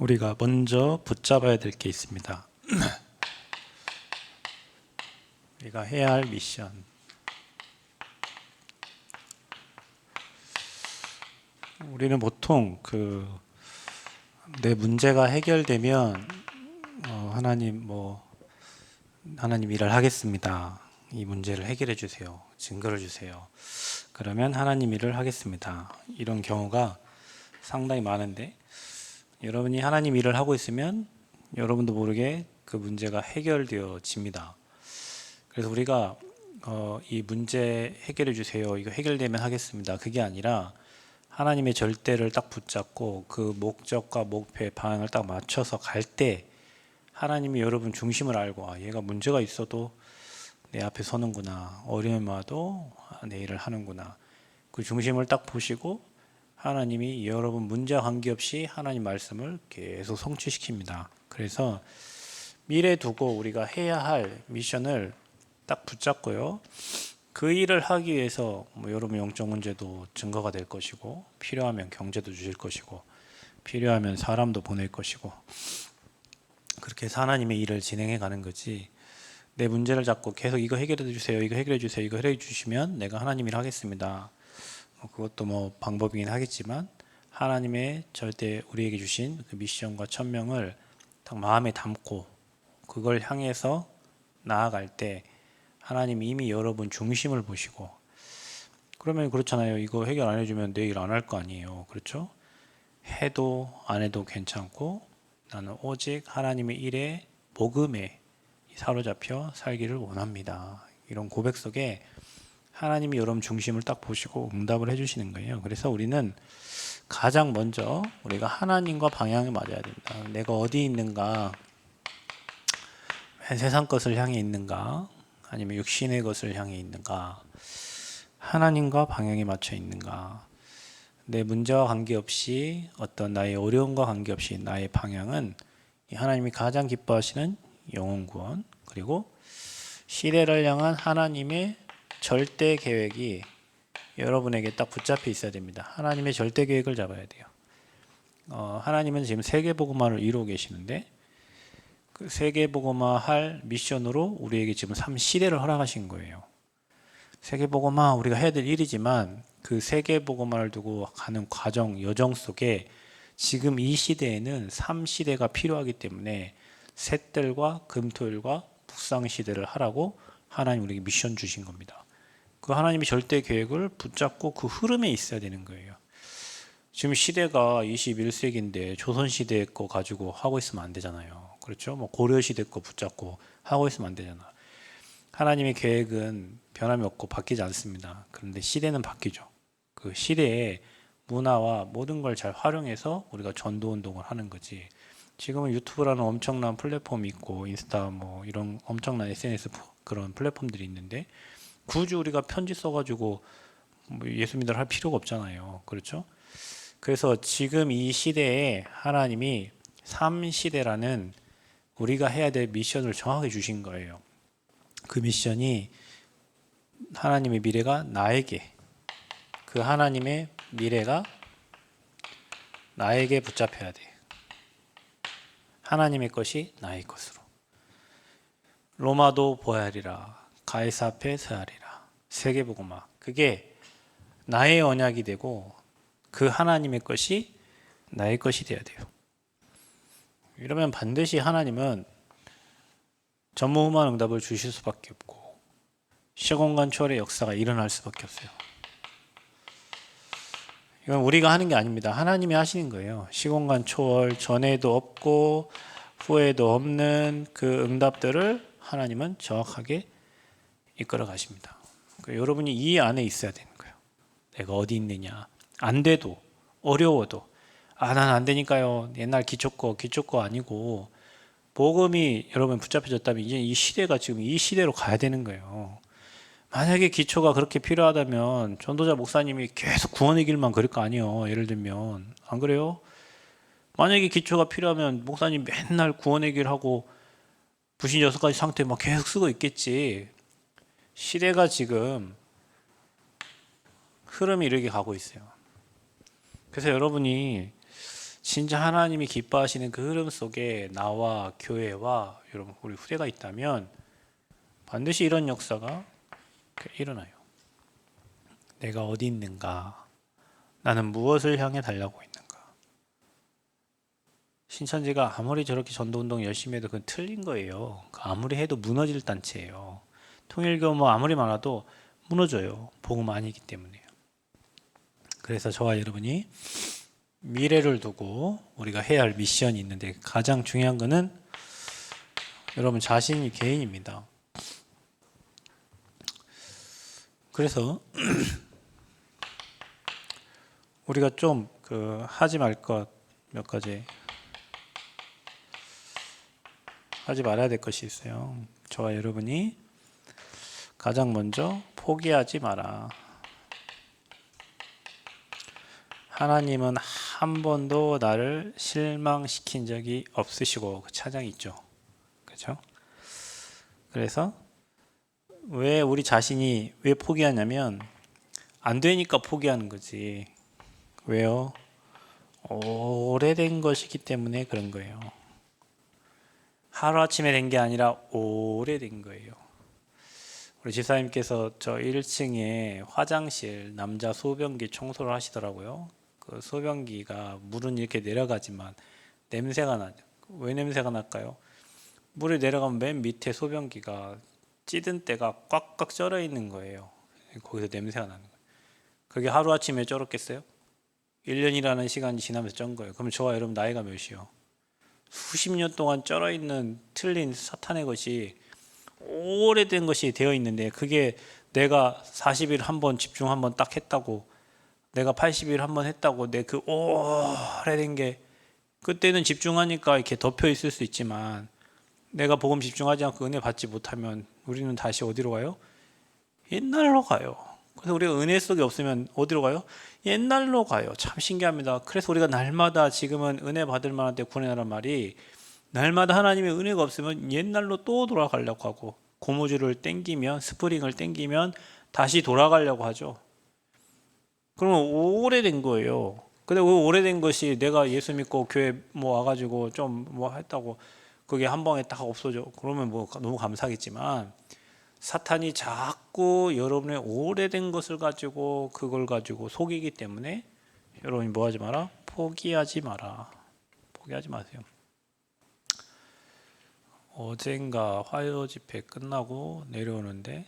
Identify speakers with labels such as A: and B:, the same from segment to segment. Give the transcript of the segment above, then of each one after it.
A: 우리가 먼저 붙잡아야 될 게 있습니다. 우리가 해야 할 미션. 우리는 보통 내 문제가 해결되면 하나님 일을 하겠습니다. 이 문제를 해결해 주세요. 증거를 주세요. 그러면 하나님 일을 하겠습니다. 이런 경우가 상당히 많은데, 여러분이 하나님 일을 하고 있으면 여러분도 모르게 그 문제가 해결되어집니다. 그래서 우리가 이 문제 해결해 주세요. 이거 해결되면 하겠습니다. 그게 아니라 하나님의 절대를 딱 붙잡고 그 목적과 목표의 방향을 딱 맞춰서 갈 때 하나님이 여러분 중심을 알고, 얘가 문제가 있어도 내 앞에 서는구나, 어려움이 와도 내 일을 하는구나, 그 중심을 딱 보시고 하나님이 여러분 문제와 관계없이 하나님 말씀을 계속 성취시킵니다. 그래서 미래 두고 우리가 해야 할 미션을 딱 붙잡고요, 그 일을 하기 위해서 여러분 영적 문제도 증거가 될 것이고, 필요하면 경제도 주실 것이고, 필요하면 사람도 보낼 것이고, 그렇게 해서 하나님의 일을 진행해 가는 거지, 내 문제를 잡고 계속 이거 해결해 주세요, 이거 해결해 주세요, 이거 해결해 주시면 내가 하나님 일 하겠습니다. 그것도 방법이긴 하겠지만, 하나님의 절대 우리에게 주신 그 미션과 천명을 딱 마음에 담고 그걸 향해서 나아갈 때 하나님이 이미 여러분 중심을 보시고, 그러면 그렇잖아요. 이거 해결 안 해주면 내 일 안 할 거 아니에요. 그렇죠? 해도 안 해도 괜찮고, 나는 오직 하나님의 일에 복음에 사로잡혀 살기를 원합니다. 이런 고백 속에 하나님이 여러분 중심을 딱 보시고 응답을 해주시는 거예요. 그래서 우리는 가장 먼저 우리가 하나님과 방향을 맞아야 된다. 내가 어디 있는가, 세상 것을 향해 있는가, 아니면 육신의 것을 향해 있는가, 하나님과 방향에 맞춰 있는가. 내 문제와 관계없이, 어떤 나의 어려움과 관계없이 나의 방향은 하나님이 가장 기뻐하시는 영혼 구원, 그리고 시대를 향한 하나님의 절대 계획이 여러분에게 딱 붙잡혀 있어야 됩니다. 하나님의 절대 계획을 잡아야 돼요. 하나님은 지금 세계복음화를 이루고 계시는데, 그 세계복음화 할 미션으로 우리에게 지금 3시대를 허락하신 거예요. 세계복음화 우리가 해야 될 일이지만, 그 세계복음화를 두고 가는 과정, 여정 속에 지금 이 시대에는 3시대가 필요하기 때문에 샛들과 금토일과 묵상시대를 하라고 하나님 우리에게 미션 주신 겁니다. 그 하나님의 절대 계획을 붙잡고 그 흐름에 있어야 되는 거예요. 지금 시대가 21세기인데 조선시대 거 가지고 하고 있으면 안 되잖아요. 그렇죠? 고려시대 거 붙잡고 하고 있으면 안 되잖아. 하나님의 계획은 변함이 없고 바뀌지 않습니다. 그런데 시대는 바뀌죠. 그 시대의 문화와 모든 걸 잘 활용해서 우리가 전도 운동을 하는 거지. 지금은 유튜브라는 엄청난 플랫폼이 있고, 인스타 이런 엄청난 SNS 그런 플랫폼들이 있는데, 굳이 우리가 편지 써가지고 예수 믿으러 할 필요가 없잖아요. 그렇죠? 그래서 지금 이 시대에 하나님이 3시대라는 우리가 해야 될 미션을 정하게 주신 거예요. 그 미션이 하나님의 미래가 나에게, 그 하나님의 미래가 나에게 붙잡혀야 돼. 하나님의 것이 나의 것으로. 로마도 보아하리라, 가이사 앞에 서하리라. 세계복음화. 그게 나의 언약이 되고 그 하나님의 것이 나의 것이 되어야 돼요. 이러면 반드시 하나님은 전무후무한 응답을 주실 수밖에 없고, 시공간 초월의 역사가 일어날 수밖에 없어요. 이건 우리가 하는 게 아닙니다. 하나님이 하시는 거예요. 시공간 초월, 전에도 없고 후에도 없는 그 응답들을 하나님은 정확하게 이끌어 가십니다. 그러니까 여러분이 이 안에 있어야 되는 거예요. 내가 어디 있느냐. 안 돼도, 어려워도, 난 안 되니까요. 옛날 기초거 아니고, 복음이 여러분 붙잡혀졌다면 이제 이 시대가 지금 이 시대로 가야 되는 거예요. 만약에 기초가 그렇게 필요하다면 전도자 목사님이 계속 구원의 길만 그릴 거 아니에요. 예를 들면. 안 그래요? 만약에 기초가 필요하면 목사님 맨날 구원의 길 하고 부신 6가지 상태 막 계속 쓰고 있겠지. 시대가 지금 흐름이 이렇게 가고 있어요. 그래서 여러분이 진짜 하나님이 기뻐하시는 그 흐름 속에 나와 교회와 여러분 우리 후대가 있다면 반드시 이런 역사가 일어나요. 내가 어디 있는가? 나는 무엇을 향해 달려고 있는가? 신천지가 아무리 저렇게 전도운동 열심히 해도 그건 틀린 거예요. 아무리 해도 무너질 단체예요. 통일교 뭐 아무리 많아도 무너져요. 복음 아니기 때문에요. 그래서 저와 여러분이 미래를 두고 우리가 해야 할 미션이 있는데 가장 중요한 거는 여러분 자신이 개인입니다. 그래서 우리가 좀 하지 말 것 몇 가지 하지 말아야 될 것이 있어요. 저와 여러분이 가장 먼저 포기하지 마라. 하나님은 한 번도 나를 실망시킨 적이 없으시고 그 찬양이 있죠. 그렇죠? 그래서 왜 우리 자신이 왜 포기하냐면 안 되니까 포기하는 거지. 왜요? 오래된 것이기 때문에 그런 거예요. 하루아침에 된 게 아니라 오래된 거예요. 우리 집사님께서 저 1층에 화장실 남자 소변기 청소를 하시더라고요. 그 소변기가 물은 이렇게 내려가지만 냄새가 나죠. 왜 냄새가 날까요? 물이 내려가면 맨 밑에 소변기가 찌든 때가 꽉꽉 쩔어 있는 거예요. 거기서 냄새가 나는 거예요. 그게 하루아침에 쩔었겠어요? 1년이라는 시간이 지나면서 쩐 거예요. 그럼 저와 여러분 나이가 몇이요? 수십 년 동안 쩔어 있는 틀린 사탄의 것이 오래된 것이 되어 있는데 그게 내가 40일 한번 집중 한번 딱 했다고 내가 80일 한번 했다고 내 그 오래된 게 그때는 집중하니까 이렇게 덮여 있을 수 있지만 내가 복음 집중하지 않고 은혜 받지 못하면 우리는 다시 어디로 가요? 옛날로 가요. 그래서 우리가 은혜 속에 없으면 어디로 가요? 옛날로 가요. 참 신기합니다. 그래서 우리가 날마다 지금은 은혜 받을 만한 때 구원이라는 말이 날마다 하나님의 은혜가 없으면 옛날로 또 돌아가려고 하고 고무줄을 땡기면 스프링을 땡기면 다시 돌아가려고 하죠. 그러면 오래된 거예요. 근데 그 오래된 것이 내가 예수 믿고 교회 뭐 와가지고 좀 뭐 했다고 그게 한 방에 딱 없어져. 그러면 뭐 너무 감사하겠지만 사탄이 자꾸 여러분의 오래된 것을 가지고 그걸 가지고 속이기 때문에 여러분이 뭐 하지 마라? 포기하지 마라. 포기하지 마세요. 어젠가 화요 집회 끝나고 내려오는데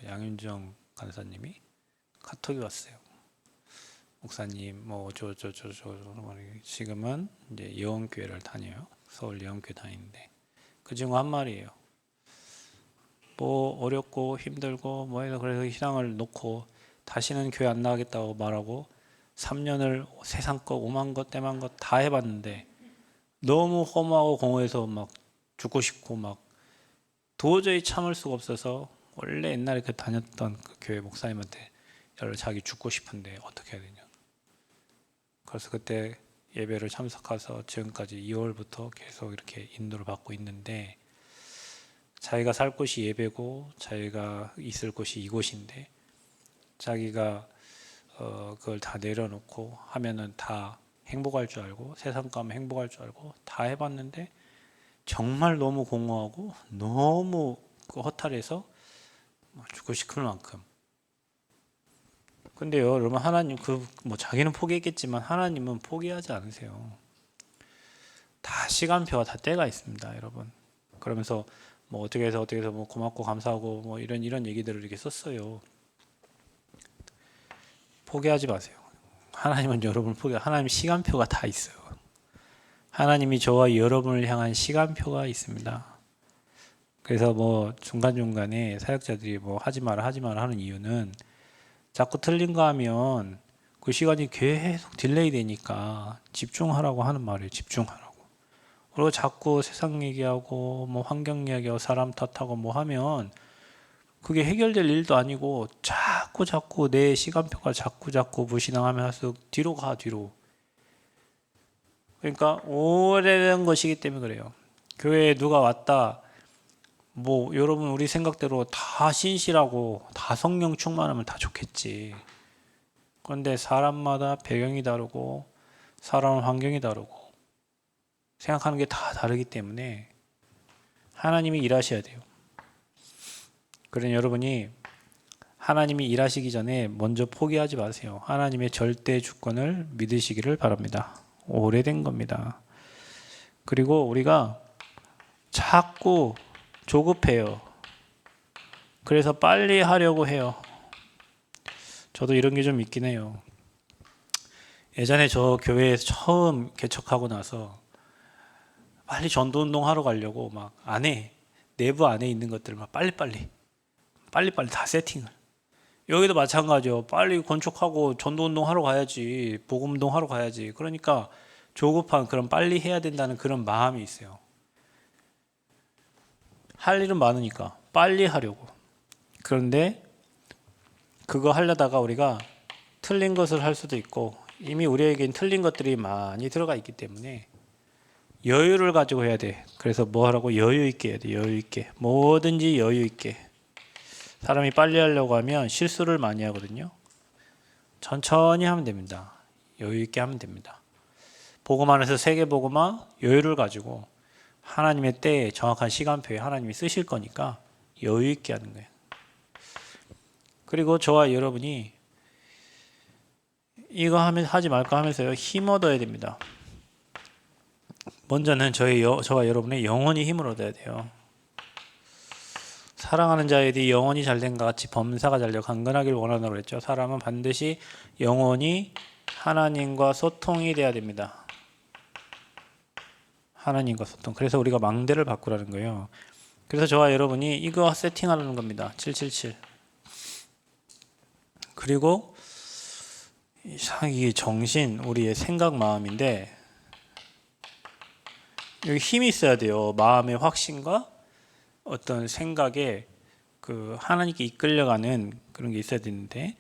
A: 양윤정 간사님이 카톡이 왔어요. 목사님, 뭐 지금은 이제 예원교회를 다녀요. 서울 예원교회 다니는데 그 친구 한 말이에요. 뭐 어렵고 힘들고 뭐 해서 그래서 신앙을 놓고 다시는 교회 안 나가겠다고 말하고 3년을 세상 것, 오만 것, 때만 것 다 해봤는데 너무 허무하고 공허해서 막 죽고 싶고 막 도저히 참을 수가 없어서 원래 옛날에 그 다녔던 그 교회 목사님한테 자기 죽고 싶은데 어떻게 해야 되냐. 그래서 그때 예배를 참석해서 지금까지 2월부터 계속 이렇게 인도를 받고 있는데 자기가 살 곳이 예배고 자기가 있을 곳이 이곳인데 자기가 그걸 다 내려놓고 하면은 다 행복할 줄 알고 세상 가면 행복할 줄 알고 다 해봤는데 정말 너무 공허하고 너무 허탈해서 죽고 싶을 만큼. 근데요, 여러분 하나님 뭐 자기는 포기했겠지만 하나님은 포기하지 않으세요. 다 시간표와 다 때가 있습니다, 여러분. 그러면서 뭐 어떻게 해서 뭐 고맙고 감사하고 뭐 이런 얘기들을 이렇게 썼어요. 포기하지 마세요. 하나님은 여러분을 하나님 시간표가 다 있어요. 하나님이 저와 여러분을 향한 시간표가 있습니다. 그래서 뭐 중간중간에 사역자들이 뭐 하지 마라 하는 이유는 자꾸 틀린 거 하면 그 시간이 계속 딜레이 되니까 집중하라고 하는 말이에요. 집중하라고. 그리고 자꾸 세상 얘기하고 뭐 환경 얘기하고 사람 탓하고 뭐 하면 그게 해결될 일도 아니고 자꾸 내 시간표가 자꾸 무신앙하면 할수록 뒤로 가. 그러니까 오래된 것이기 때문에 그래요. 교회에 누가 왔다 뭐 여러분 우리 생각대로 다 신실하고 다 성령 충만하면 다 좋겠지. 그런데 사람마다 배경이 다르고 살아온 환경이 다르고 생각하는 게 다 다르기 때문에 하나님이 일하셔야 돼요. 그러니 여러분이 하나님이 일하시기 전에 먼저 포기하지 마세요. 하나님의 절대 주권을 믿으시기를 바랍니다. 오래된 겁니다. 그리고 우리가 자꾸 조급해요. 그래서 빨리 하려고 해요. 저도 이런 게 좀 있긴 해요. 예전에 저 교회에 처음 개척하고 나서 빨리 전도운동 하러 가려고 막 내부 안에 있는 것들을 막 빨리빨리 다 세팅을. 여기도 마찬가지요. 빨리 건축하고 전도운동 하러 가야지, 복음운동 하러 가야지. 그러니까 조급한 그런 빨리 해야 된다는 그런 마음이 있어요. 할 일은 많으니까 빨리 하려고. 그런데 그거 하려다가 우리가 틀린 것을 할 수도 있고, 이미 우리에겐 틀린 것들이 많이 들어가 있기 때문에 여유를 가지고 해야 돼. 그래서 뭐 하라고? 여유 있게 해야 돼. 여유 있게. 뭐든지 여유 있게. 사람이 빨리 하려고 하면 실수를 많이 하거든요. 천천히 하면 됩니다. 여유 있게 하면 됩니다. 복음 안에서 세계 복음화 여유를 가지고 하나님의 때에 정확한 시간표에 하나님이 쓰실 거니까 여유 있게 하는 거예요. 그리고 저와 여러분이 이거 하지 말까 하면서요, 힘 얻어야 됩니다. 먼저는 저와 여러분의 영혼이 힘을 얻어야 돼요. 사랑하는 자에게 영혼이 잘된 것 같이 범사가 잘되어 강건하길 원한다고 그랬죠. 사람은 반드시 영혼이 하나님과 소통이 돼야 됩니다. 하나님과 소통. 그래서 우리가 망대를 바꾸라는 거예요. 그래서 저와 여러분이 이거 세팅하라는 겁니다. 777. 그리고 이 정신, 우리의 생각, 마음인데 여기 힘이 있어야 돼요. 마음의 확신과 어떤 생각에 그 하나님께 이끌려가는 그런 게 있어야 되는데,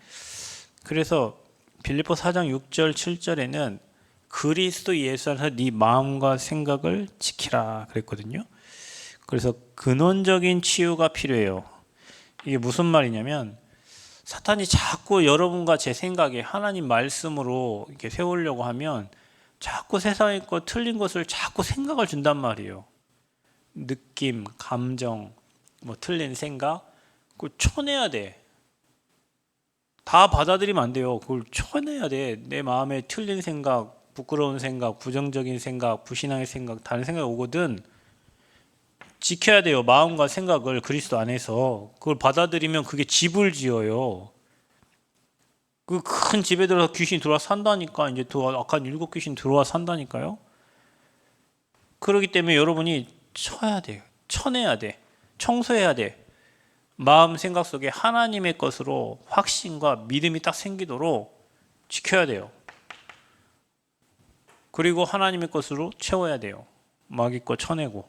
A: 그래서 빌립보 4장 6절 7절에는 그리스도 예수 안에서 네 마음과 생각을 지키라 그랬거든요. 그래서 근원적인 치유가 필요해요. 이게 무슨 말이냐면, 사탄이 자꾸 여러분과 제 생각에 하나님 말씀으로 이렇게 세우려고 하면 자꾸 세상에 거 틀린 것을 자꾸 생각을 준단 말이에요. 느낌, 감정, 뭐 틀린 생각, 그걸 쳐내야 돼. 다 받아들이면 안 돼요. 그걸 쳐내야 돼. 내 마음에 틀린 생각, 부끄러운 생각, 부정적인 생각, 불신앙의 생각, 다른 생각이 오거든 지켜야 돼요. 마음과 생각을 그리스도 안에서. 그걸 받아들이면 그게 집을 지어요. 그 큰 집에 들어서 귀신이 들어와 산다니까. 이제 악한 7 귀신 들어와 산다니까요. 그렇기 때문에 여러분이 쳐야 돼요. 쳐내야 돼. 청소해야 돼. 마음 생각 속에 하나님의 것으로 확신과 믿음이 딱 생기도록 지켜야 돼요. 그리고 하나님의 것으로 채워야 돼요. 마귀 거 쳐내고.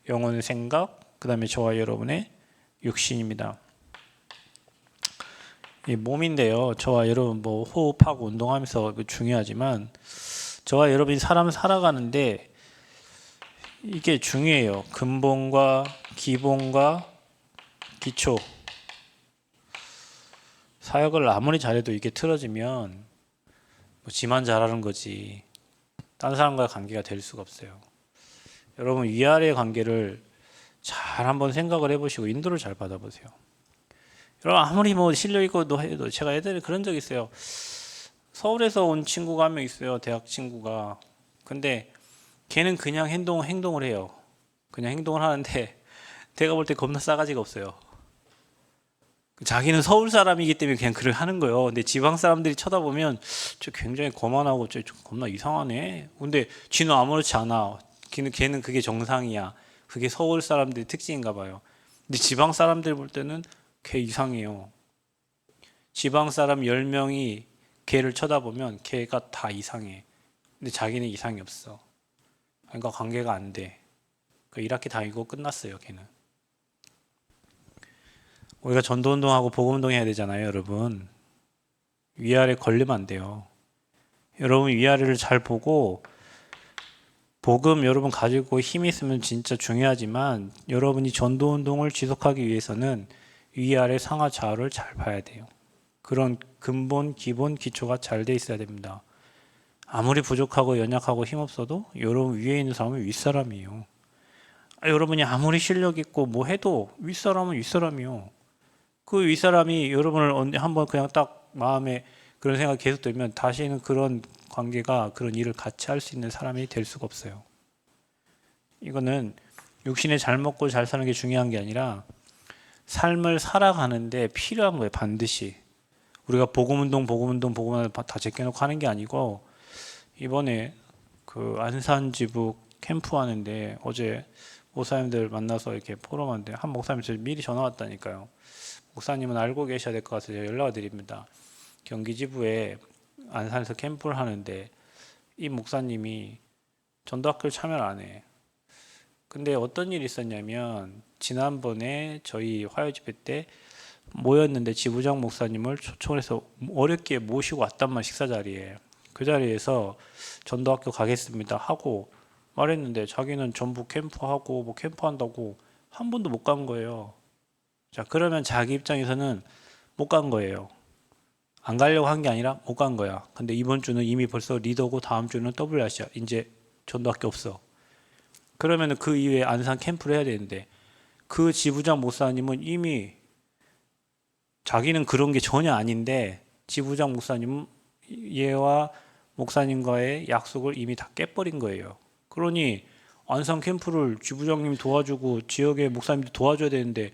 A: 영혼의 생각, 그 다음에 저와 여러분의 육신입니다. 이 몸인데요. 저와 여러분 뭐 호흡하고 운동하면서 중요하지만 저와 여러분이 사람 살아가는데 이게 중요해요. 근본과 기본과 기초. 사역을 아무리 잘해도 이게 틀어지면 뭐 지만 잘하는 거지 다른 사람과의 관계가 될 수가 없어요. 여러분 위아래의 관계를 잘 한번 생각을 해보시고 인도를 잘 받아보세요. 여러분 아무리 뭐 실력 있고 해도 제가 예전에 그런 적 있어요. 서울에서 온 친구가 한 명 있어요. 대학 친구가. 근데 걔는 그냥 행동을 해요. 그냥 행동을 하는데 내가 볼 때 겁나 싸가지가 없어요. 자기는 서울 사람이기 때문에 그냥 그걸 하는 거예요. 근데 지방 사람들이 쳐다보면 저 굉장히 거만하고 저 겁나 이상하네. 근데 지는 아무렇지 않아. 걔는 그게 정상이야. 그게 서울 사람들의 특징인가 봐요. 근데 지방 사람들 볼 때는 걔 이상해요. 지방 사람 10명이 걔를 쳐다보면 걔가 다 이상해. 근데 자기는 이상이 없어. 그러니까 관계가 안 돼. 그러니까 1학기 다니고 끝났어요. 걔는. 우리가 전도운동하고 복음운동 해야 되잖아요. 여러분. 위아래 걸리면 안 돼요. 여러분 위아래를 잘 보고 복음 여러분 가지고 힘이 있으면 진짜 중요하지만 여러분이 전도운동을 지속하기 위해서는 위아래 상하 좌우를 잘 봐야 돼요. 그런 근본, 기본, 기초가 잘 돼 있어야 됩니다. 아무리 부족하고 연약하고 힘없어도 여러분 위에 있는 사람은 윗사람이에요. 여러분이 아무리 실력 있고 뭐 해도 윗사람은 윗사람이요. 그 윗사람이 여러분을 언제 한번 그냥 딱 마음에 그런 생각이 계속 들면 다시는 그런 관계가 그런 일을 같이 할 수 있는 사람이 될 수가 없어요. 이거는 육신에 잘 먹고 잘 사는 게 중요한 게 아니라 삶을 살아가는데 필요한 거예요. 반드시. 우리가 복음운동 다 제껴놓고 하는 게 아니고 이번에 그 안산지부 캠프 하는데 어제 목사님들 만나서 이렇게 포럼하는데 한 목사님 저 미리 전화 왔다니까요. 목사님은 알고 계셔야 될 것 같아서 제가 연락을 드립니다. 경기지부에 안산에서 캠프를 하는데 이 목사님이 전도학교를 참여를 안 해. 근데 어떤 일이 있었냐면 지난번에 저희 화요집회 때 모였는데 지부장 목사님을 초청을 해서 어렵게 모시고 왔단 말 식사 자리에. 그 자리에서 전도학교 가겠습니다 하고 말했는데 자기는 전부 캠프하고 뭐 캠프한다고 한 번도 못 간 거예요. 자, 그러면 자기 입장에서는 못 간 거예요. 안 가려고 한 게 아니라 못 간 거야. 근데 이번 주는 이미 벌써 리더고 다음 주는 WRC야. 이제 전도학교 없어. 그러면 그 이후에 안산 캠프를 해야 되는데 그 지부장 목사님은 이미 자기는 그런 게 전혀 아닌데 지부장 목사님은 얘와 목사님과의 약속을 이미 다 깨버린 거예요. 그러니 안산 캠프를 지부장님 도와주고 지역의 목사님도 도와줘야 되는데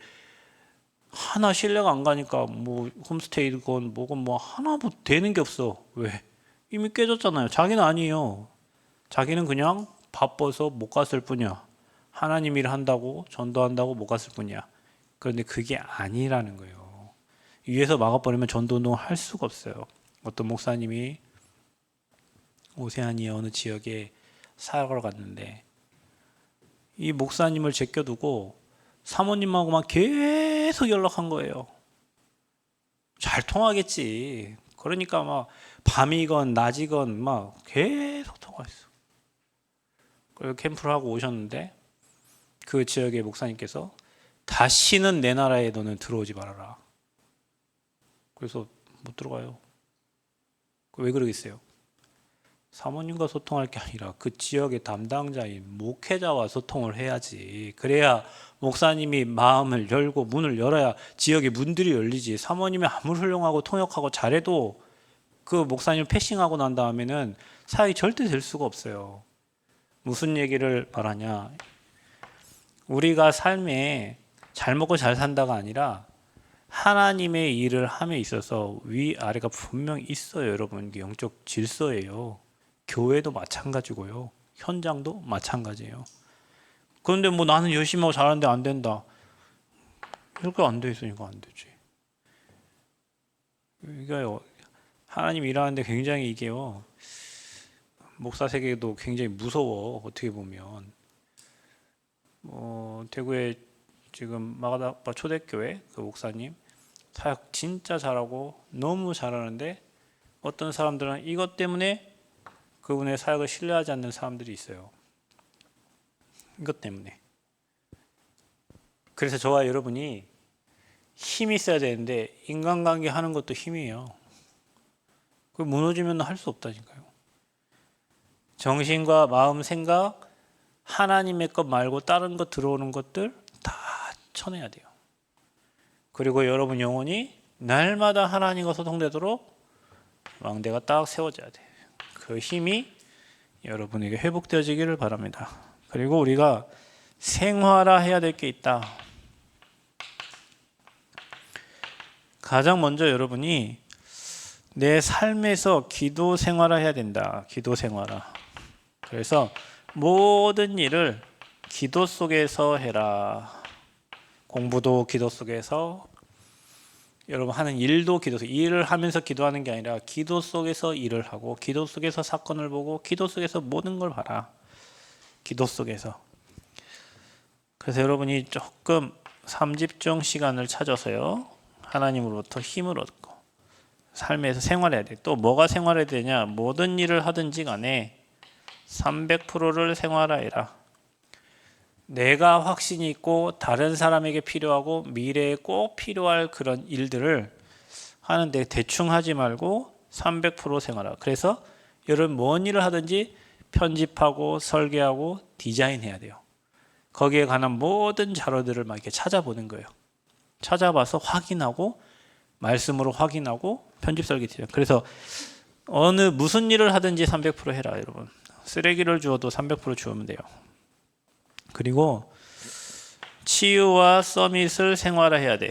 A: 하나 신뢰가 안 가니까 뭐 홈스테이건 뭐건 뭐 하나 뭐 되는 게 없어. 왜? 이미 깨졌잖아요. 자기는 아니에요. 자기는 그냥 바빠서 못 갔을 뿐이야. 하나님 일을 한다고 전도한다고 못 갔을 뿐이야. 그런데 그게 아니라는 거예요. 위에서 막아버리면 전도운동을 할 수가 없어요. 어떤 목사님이 오세아니아 어느 지역에 사역을 갔는데 이 목사님을 제껴두고 사모님하고만 계속 연락한 거예요. 잘 통하겠지. 그러니까 막 밤이건 낮이건 막 계속 통화했어. 그리고 캠프를 하고 오셨는데 그 지역의 목사님께서 다시는 내 나라에 너는 들어오지 말아라. 그래서 못 들어가요. 왜 그러겠어요? 사모님과 소통할 게 아니라 그 지역의 담당자인 목회자와 소통을 해야지. 그래야 목사님이 마음을 열고 문을 열어야 지역의 문들이 열리지. 사모님이 아무리 훌륭하고 통역하고 잘해도 그 목사님을 패싱하고 난 다음에는 사역이 절대 될 수가 없어요. 무슨 얘기를 말하냐? 우리가 삶에 잘 먹고 잘 산다가 아니라 하나님의 일을 함에 있어서 위아래가 분명 있어요. 여러분, 이게 영적 질서예요. 교회도 마찬가지고요. 현장도 마찬가지예요. 그런데 뭐 나는 열심히 하고 잘하는데 안 된다. 이렇게 안 돼 있으니까 안 되지. 이게요. 하나님 일하는데 굉장히 이게요. 목사 세계도 굉장히 무서워. 어떻게 보면 대구에 지금 마가다바 초대교회 그 목사님 사역 진짜 잘하고 너무 잘하는데 어떤 사람들은 이것 때문에 그분의 사역을 신뢰하지 않는 사람들이 있어요. 이것 때문에. 그래서 저와 여러분이 힘이 있어야 되는데 인간관계 하는 것도 힘이에요. 그 무너지면 할 수 없다니까요. 정신과 마음, 생각, 하나님의 것 말고 다른 것 들어오는 것들 다 쳐내야 돼요. 그리고 여러분 영혼이 날마다 하나님과 소통되도록 왕대가 딱 세워져야 돼. 그 힘이 여러분에게 회복되어지기를 바랍니다. 그리고 우리가 생활화해야 될 게 있다. 가장 먼저 여러분이 내 삶에서 기도 생활화해야 된다. 기도 생활화. 그래서 모든 일을 기도 속에서 해라. 공부도 기도 속에서, 여러분 하는 일도 기도 속에서, 일을 하면서 기도하는 게 아니라 기도 속에서 일을 하고 기도 속에서 사건을 보고 기도 속에서 모든 걸 봐라. 기도 속에서. 그래서 여러분이 조금 삼집중 시간을 찾아서요, 하나님으로부터 힘을 얻고 삶에서 생활해야 돼. 또 뭐가 생활해야 되냐? 모든 일을 하든지 간에 300%를 생활하여라. 내가 확신이 있고 다른 사람에게 필요하고 미래에 꼭 필요할 그런 일들을 하는데 대충 하지 말고 300% 생활하라. 그래서 여러분 뭔 일을 하든지 편집하고 설계하고 디자인해야 돼요. 거기에 관한 모든 자료들을 막 이렇게 찾아보는 거예요. 찾아봐서 확인하고 말씀으로 확인하고 편집 설계 디자인. 그래서 무슨 일을 하든지 300% 해라, 여러분. 쓰레기를 주어도 300% 주우면 돼요. 그리고 치유와 서밋을 생활화해야 돼.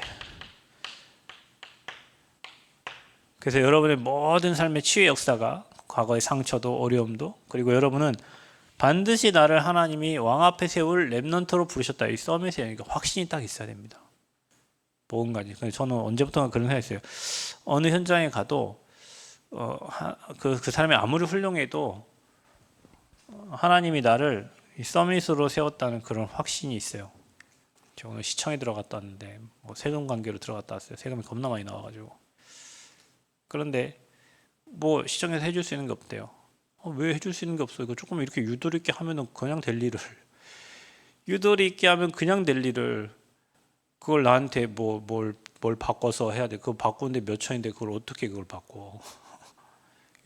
A: 그래서 여러분의 모든 삶의 치유의 역사가 과거의 상처도 어려움도, 그리고 여러분은 반드시 나를 하나님이 왕 앞에 세울 렘넌트로 부르셨다. 이 서밋에 확신이 딱 있어야 됩니다. 뭔가지. 저는 언제부턴가 그런 생각했어요. 어느 현장에 가도 그 사람이 아무리 훌륭해도 하나님이 나를 이 서밋으로 세웠다는 그런 확신이 있어요. 저 오늘 시청에 들어갔다 왔는데 세금 관계로 들어갔다 왔어요. 세금이 겁나 많이 나와가지고. 그런데 시청에서 해줄 수 있는 게 없대요. 왜 해줄 수 있는 게 없어? 이거 조금 이렇게 유도리 있게 하면은 그냥 될 일을, 유도리 있게 하면 그냥 될 일을, 그걸 나한테 뭘 바꿔서 해야 돼. 그거 바꾸는데 몇 천인데 그걸 어떻게 그걸 바꿔?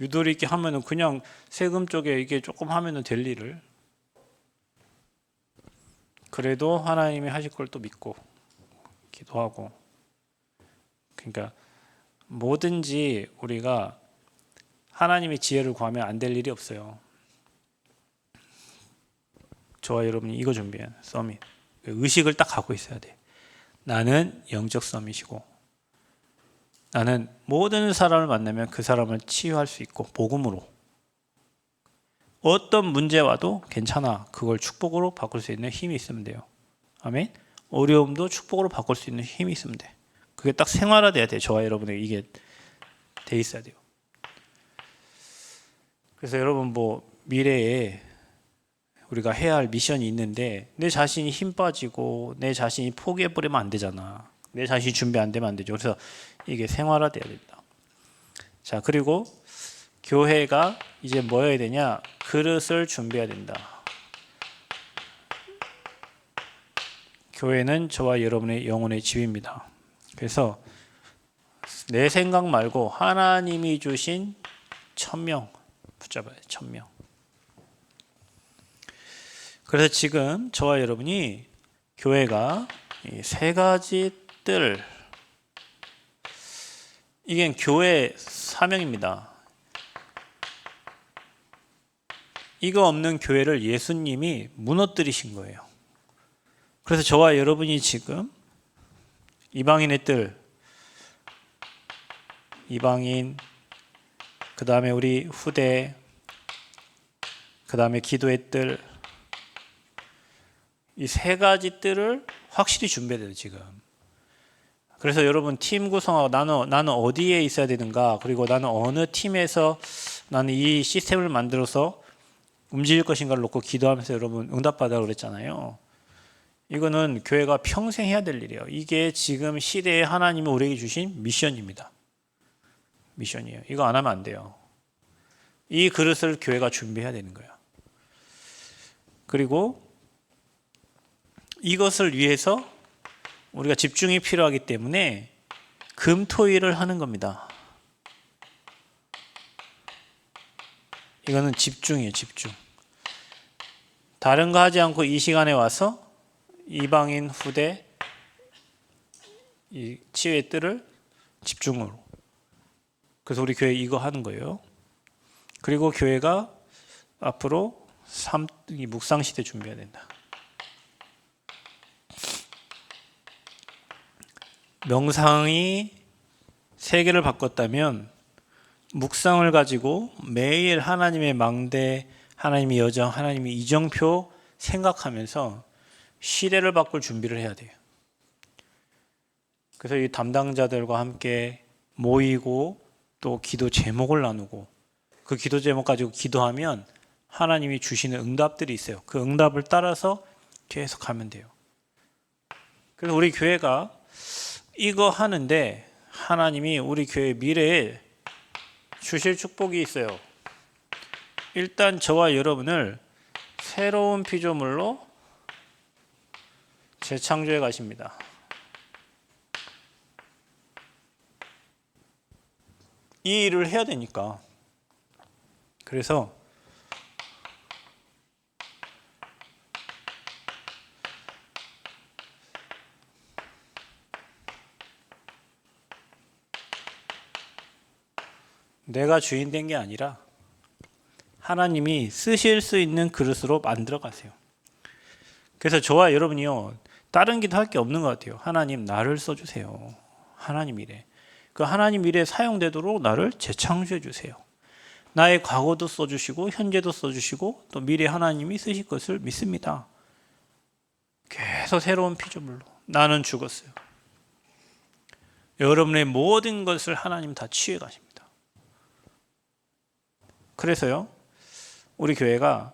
A: 유도리 있게 하면은 그냥 세금 쪽에 이게 조금 하면은 될 일을. 그래도 하나님이 하실 걸 또 믿고 기도하고. 그러니까 뭐든지 우리가 하나님의 지혜를 구하면 안 될 일이 없어요. 저와 여러분이 이거 준비한 서밋, 의식을 딱 갖고 있어야 돼. 나는 영적 서밋이고, 나는 모든 사람을 만나면 그 사람을 치유할 수 있고, 복음으로 어떤 문제 와도 괜찮아, 그걸 축복으로 바꿀 수 있는 힘이 있으면 돼요. 아멘. 어려움도 축복으로 바꿀 수 있는 힘이 있으면 돼. 그게 딱 생활화돼야 돼. 저와 여러분에게 이게 돼 있어야 돼요. 그래서 여러분 미래에 우리가 해야 할 미션이 있는데 내 자신이 힘 빠지고 내 자신이 포기해버리면 안 되잖아. 내 자신이 준비 안 되면 안 되죠. 그래서 이게 생활화돼야 됩니다. 자, 그리고 교회가 이제 뭐 해야 되냐? 그릇을 준비해야 된다. 교회는 저와 여러분의 영혼의 집입니다. 그래서 내 생각 말고 하나님이 주신 1000명 붙잡아요. 1000명. 그래서 지금 저와 여러분이 교회가 이 세 가지 뜰, 이게 교회 사명입니다. 이거 없는 교회를 예수님이 무너뜨리신 거예요. 그래서 저와 여러분이 지금 이방인의 뜰, 이방인, 그 다음에 우리 후대, 그 다음에 기도의 뜰, 이 세 가지 뜰을 확실히 준비해야 돼요, 지금. 그래서 여러분 팀 구성하고 나는 어디에 있어야 되는가, 그리고 나는 어느 팀에서 나는 이 시스템을 만들어서 움직일 것인가를 놓고 기도하면서 여러분 응답받으라고 그랬잖아요. 이거는 교회가 평생 해야 될 일이에요. 이게 지금 시대에 하나님이 우리에게 주신 미션입니다. 미션이에요. 이거 안 하면 안 돼요. 이 그릇을 교회가 준비해야 되는 거예요. 그리고 이것을 위해서 우리가 집중이 필요하기 때문에 금토일을 하는 겁니다. 이거는 집중이에요, 집중. 다른 거 하지 않고 이 시간에 와서 이방인 후대 이 치유의 뜰을 집중으로. 그래서 우리 교회 이거 하는 거예요. 그리고 교회가 앞으로 이 묵상 시대 준비해야 된다. 명상이 세계를 바꿨다면 묵상을 가지고 매일 하나님의 망대, 하나님의 여정, 하나님의 이정표 생각하면서 시대를 바꿀 준비를 해야 돼요. 그래서 이 담당자들과 함께 모이고 또 기도 제목을 나누고 그 기도 제목 가지고 기도하면 하나님이 주시는 응답들이 있어요. 그 응답을 따라서 계속 가면 돼요. 그래서 우리 교회가 이거 하는데 하나님이 우리 교회 미래에 주실 축복이 있어요. 일단 저와 여러분을 새로운 피조물로 재창조해 가십니다. 이 일을 해야 되니까. 그래서 내가 주인 된 게 아니라 하나님이 쓰실 수 있는 그릇으로 만들어 가세요. 그래서 저와 여러분이요, 다른 기도 할 게 없는 것 같아요. 하나님 나를 써주세요. 하나님 일에, 그 하나님 일에 사용되도록 나를 재창조해 주세요. 나의 과거도 써주시고 현재도 써주시고 또 미래 하나님이 쓰실 것을 믿습니다. 계속 새로운 피조물로 나는 죽었어요. 여러분의 모든 것을 하나님 다 취해 가십니다. 그래서요, 우리 교회가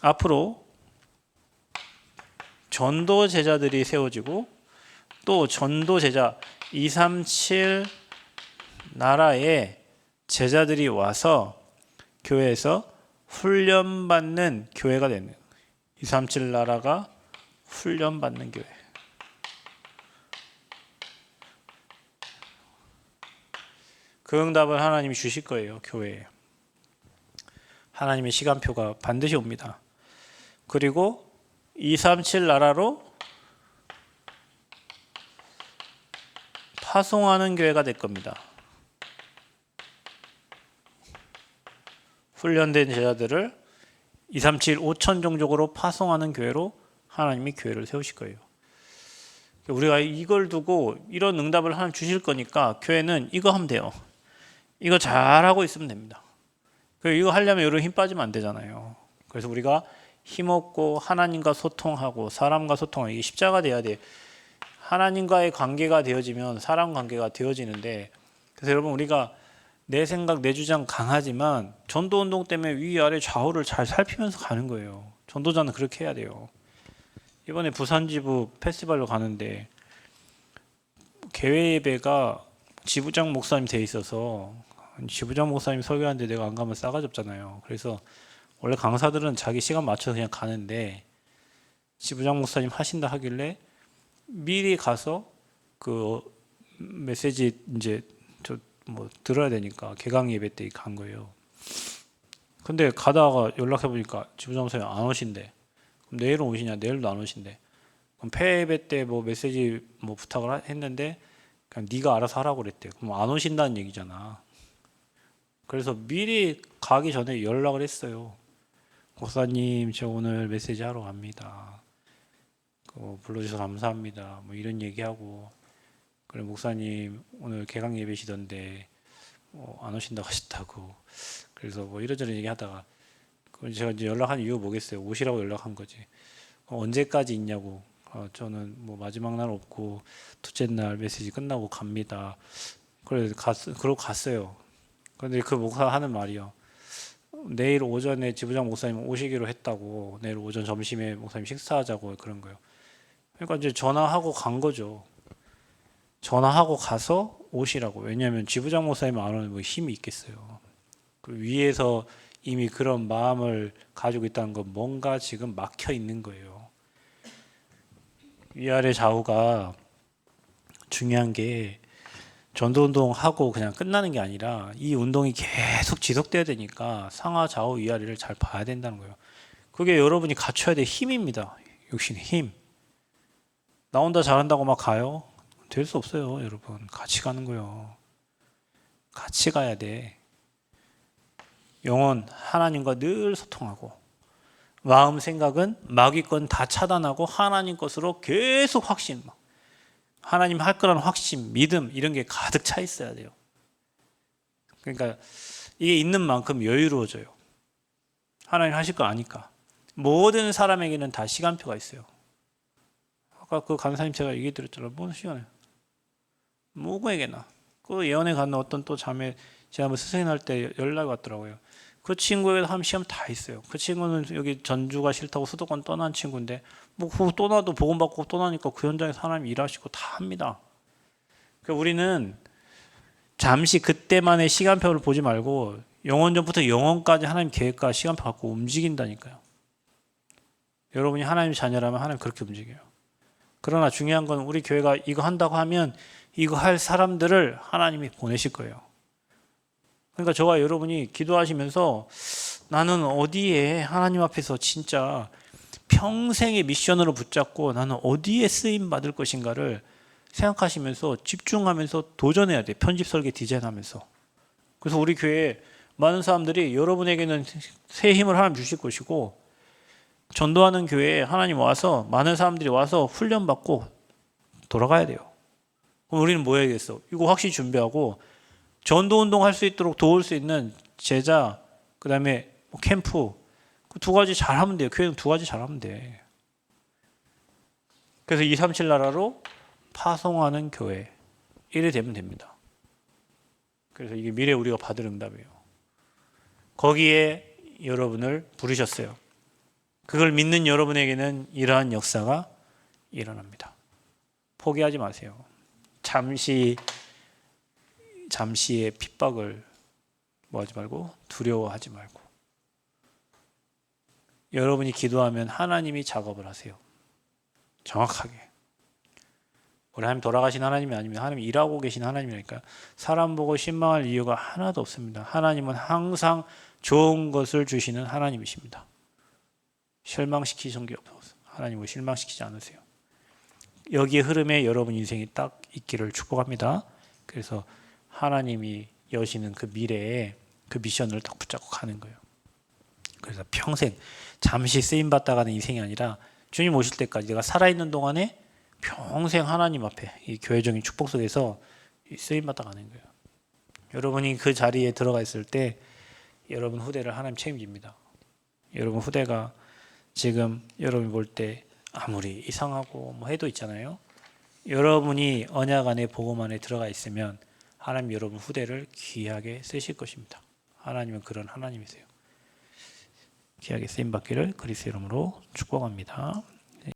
A: 앞으로 전도 제자들이 세워지고 또 전도 제자 237 나라의 제자들이 와서 교회에서 훈련받는 교회가 되는, 237 나라가 훈련받는 교회. 그 응답을 하나님이 주실 거예요. 교회에 하나님의 시간표가 반드시 옵니다. 그리고 237 나라로 파송하는 교회가 될 겁니다. 훈련된 제자들을 237 5천 종족으로 파송하는 교회로 하나님이 교회를 세우실 거예요. 우리가 이걸 두고 이런 응답을 하나님 주실 거니까 교회는 이거 하면 돼요. 이거 잘하고 있으면 됩니다. 이거 하려면 여러분 힘 빠지면 안 되잖아요. 그래서 우리가 힘없고 하나님과 소통하고 사람과 소통하고, 이게 십자가 돼야 돼. 하나님과의 관계가 되어지면 사람 관계가 되어지는데, 그래서 여러분 우리가 내 생각 내 주장 강하지만 전도운동 때문에 위아래 좌우를 잘 살피면서 가는 거예요. 전도자는 그렇게 해야 돼요. 이번에 부산지부 페스티벌로 가는데 개회 예배가 지부장 목사님 돼 있어서 지부장 목사님 설교하는데 내가 안 가면 싸가지 없잖아요. 그래서 원래 강사들은 자기 시간 맞춰서 그냥 가는데 지부장 목사님 하신다 하길래 미리 가서 그 메시지 이제 저 뭐 들어야 되니까 개강 예배 때 간 거예요. 근데 가다가 연락해 보니까 지부장 목사님 안 오신대. 그럼 내일은 오시냐? 내일도 안 오신대. 그럼 폐예배 때 뭐 메시지 뭐 부탁을 했는데 그냥 네가 알아서 하라고 그랬대. 그럼 안 오신다는 얘기잖아. 그래서 미리 가기 전에 연락을 했어요. 목사님, 저 오늘 메시지 하러 갑니다. 불러주셔서 감사합니다. 뭐 이런 얘기하고, 그래 목사님 오늘 개강 예배시던데 안 오신다고 하셨다고. 그래서 뭐 이런저런 얘기하다가 제가 이제 연락한 이유가 뭐겠어요? 오시라고 연락한 거지. 언제까지 있냐고. 저는 뭐 마지막 날 없고 둘째 날 메시지 끝나고 갑니다. 그러고 갔어요. 그런데 그 목사 하는 말이요. 내일 오전에 지부장 목사님 오시기로 했다고. 내일 오전 점심에 목사님 식사하자고 그런 거예요. 그러니까 이제 전화하고 간 거죠. 전화하고 가서 오시라고. 왜냐하면 지부장 목사님 안 오면 뭐 힘이 있겠어요. 그 위에서 이미 그런 마음을 가지고 있다는 건 뭔가 지금 막혀 있는 거예요. 위아래 좌우가 중요한 게 전도운동하고 그냥 끝나는 게 아니라 이 운동이 계속 지속돼야 되니까 상하 좌우 위아래를 잘 봐야 된다는 거예요. 그게 여러분이 갖춰야 될 힘입니다. 역시 힘. 나 혼자 잘한다고 막 가요? 될 수 없어요. 여러분 같이 가는 거예요. 같이 가야 돼. 영혼 하나님과 늘 소통하고, 마음 생각은 마귀 건 다 차단하고 하나님 것으로 계속 확신, 하나님 할 거라는 확신, 믿음 이런 게 가득 차 있어야 돼요. 그러니까 이게 있는 만큼 여유로워져요. 하나님 하실 거 아니까. 모든 사람에게는 다 시간표가 있어요. 아까 그 간사님 제가 얘기 드렸잖아요. 뭔 시간에? 누구에게나. 그 예언에 가는 어떤 또 자매, 제가 한번 스승할 때 연락이 왔더라고요. 그 친구에게도 하면 시험 다 있어요. 그 친구는 여기 전주가 싫다고 수도권 떠난 친구인데 뭐 떠나도 복음받고 떠나니까 그 현장에서 하나님 일하시고 다 합니다. 그러니까 우리는 잠시 그때만의 시간표를 보지 말고 영원전부터 영원까지 하나님 계획과 시간표 갖고 움직인다니까요. 여러분이 하나님의 자녀라면 하나님 그렇게 움직여요. 그러나 중요한 건 우리 교회가 이거 한다고 하면 이거 할 사람들을 하나님이 보내실 거예요. 그러니까 저와 여러분이 기도하시면서 나는 어디에 하나님 앞에서 진짜 평생의 미션으로 붙잡고 나는 어디에 쓰임 받을 것인가를 생각하시면서 집중하면서 도전해야 돼. 편집 설계 디자인하면서. 그래서 우리 교회에 많은 사람들이 여러분에게는 새 힘을 하나님 주실 것이고 전도하는 교회에 하나님 와서 많은 사람들이 와서 훈련받고 돌아가야 돼요. 그럼 우리는 뭐 해야겠어? 이거 확실히 준비하고 전도 운동 할 수 있도록 도울 수 있는 제자, 그 다음에 캠프, 그 두 가지 잘하면 돼요. 교회는 두 가지 잘하면 돼. 그래서 237 나라로 파송하는 교회. 이래 되면 됩니다. 그래서 이게 미래 우리가 받을 응답이에요. 거기에 여러분을 부르셨어요. 그걸 믿는 여러분에게는 이러한 역사가 일어납니다. 포기하지 마세요. 잠시의 핍박을 뭐하지 말고 두려워하지 말고 여러분이 기도하면 하나님이 작업을 하세요. 정확하게. 우리 하나님 돌아가신 하나님이 아니면 하나님 일하고 계신 하나님이니까 사람 보고 실망할 이유가 하나도 없습니다. 하나님은 항상 좋은 것을 주시는 하나님이십니다. 실망시키신 게 없어요. 하나님을 실망시키지 않으세요. 여기에 흐름에 여러분 인생이 딱 있기를 축복합니다. 그래서 하나님이 여시는 그 미래에 그 미션을 딱 붙잡고 가는 거예요. 그래서 평생 잠시 쓰임받다 가는 인생이 아니라 주님 오실 때까지 내가 살아있는 동안에 평생 하나님 앞에 이 교회적인 축복 속에서 쓰임받다 가는 거예요. 여러분이 그 자리에 들어가 있을 때 여러분 후대를 하나님 책임집니다. 여러분 후대가 지금 여러분이 볼 때 아무리 이상하고 뭐 해도 있잖아요. 여러분이 언약 안에 복음 안에 들어가 있으면 하나님 여러분 후대를 귀하게 쓰실 것입니다. 하나님은 그런 하나님이세요. 귀하게 쓰임받기를 그리스도 이름으로 축복합니다.